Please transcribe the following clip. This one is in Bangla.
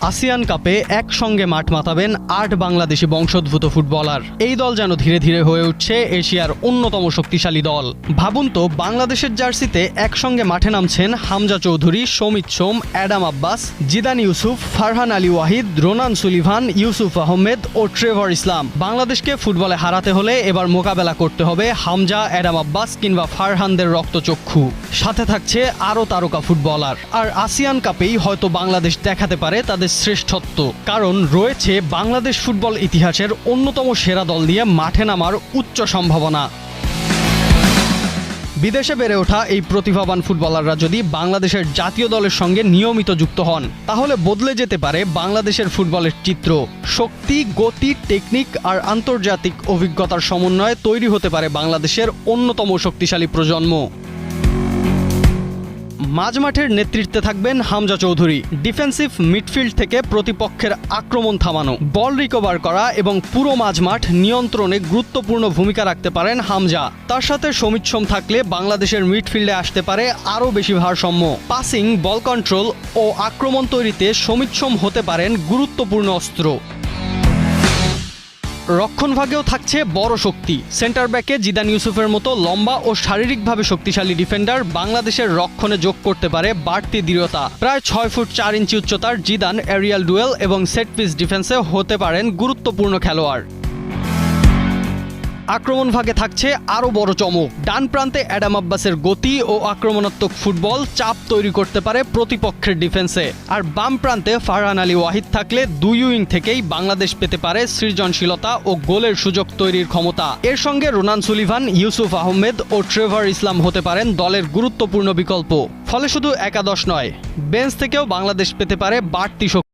আসিয়ান কাপে একসঙ্গে মাঠ মাতাবেন ৮ বাংলাদেশি বংশোদ্ভূত ফুটবলার। এই দল যেন ধীরে ধীরে হয়ে উঠছে এশিয়ার অন্যতম শক্তিশালী দল। ভাবুন তো, বাংলাদেশের জার্সিতে একসঙ্গে মাঠে নামছেন Hamza Chowdhury, Samit Shome, Adam Abbas, Zidane Yousuf, Farhan Ali Wahid, Ronan Sullivan, Yousuf Ahmed ও ট্রেভর ইসলাম। বাংলাদেশকে ফুটবলে হারাতে হলে এবার মোকাবেলা করতে হবে হামজা, অ্যাডাম আব্বাস কিংবা ফারহানদের রক্তচক্ষু। সাথে থাকছে আরও তারকা ফুটবলার। আর আসিয়ান কাপেই হয়তো বাংলাদেশ দেখাতে পারে তাদের শ্রেষ্ঠত্ব, কারণ রয়েছে বাংলাদেশ ফুটবল ইতিহাসের অন্যতম সেরা দল দিয়ে মাঠে নামার উচ্চ সম্ভাবনা। বিদেশে বেড়ে ওঠা এই প্রতিভাবান ফুটবলাররা যদি বাংলাদেশের জাতীয় দলের সঙ্গে নিয়মিত যুক্ত হন, তাহলে বদলে যেতে পারে বাংলাদেশের ফুটবলের চিত্র। শক্তি, গতি, টেকনিক আর আন্তর্জাতিক অভিজ্ঞতার সমন্বয়ে তৈরি হতে পারে বাংলাদেশের অন্যতম শক্তিশালী প্রজন্ম। মাঝমাঠের নেতৃত্বে থাকবেন হামজা চৌধুরী। ডিফেন্সিভ মিডফিল্ড থেকে প্রতিপক্ষের আক্রমণ থামানো, বল রিকভার করা এবং পুরো মাঝমাঠ নিয়ন্ত্রণে গুরুত্বপূর্ণ ভূমিকা রাখতে পারেন হামজা। তার সাথে সমিত সোম থাকলে বাংলাদেশের মিডফিল্ডে আসতে পারে আরও বেশি ভারসাম্য। পাসিং, বল কন্ট্রোল ও আক্রমণ তৈরিতে সমিত সোম হতে পারেন গুরুত্বপূর্ণ অস্ত্র। রক্ষণভাগেও থাকছে বড় শক্তি। সেন্টার ব্যাকে জিদান ইউসুফের মতো লম্বা ও শারীরিকভাবে শক্তিশালী ডিফেন্ডার বাংলাদেশের রক্ষণে যোগ করতে পারে বাড়তি দৃঢ়তা। প্রায় 6 ফুট 4 ইঞ্চি উচ্চতার জিদান এরিয়াল ডুয়েল এবং সেট পিস ডিফেন্সে হতে পারেন গুরুত্বপূর্ণ খেলোয়াড়। আক্রমণ ভাগে থাকছে আরও বড় চমক। ডান প্রান্তে অ্যাডাম আব্বাসের গতি ও আক্রমণাত্মক ফুটবল চাপ তৈরি করতে পারে প্রতিপক্ষের ডিফেন্সে। আর বাম প্রান্তে ফারহান আলী ওয়াহিদ থাকলে দুই উইং থেকেই বাংলাদেশ পেতে পারে সৃজনশীলতা ও গোলের সুযোগ তৈরির ক্ষমতা। এর সঙ্গে রোনান সুলিভান, ইউসুফ আহমেদ ও ট্রেভর ইসলাম হতে পারেন দলের গুরুত্বপূর্ণ বিকল্প। ফলে শুধু একাদশ নয়, বেঞ্চ থেকেও বাংলাদেশ পেতে পারে বাড়তি শক্তি।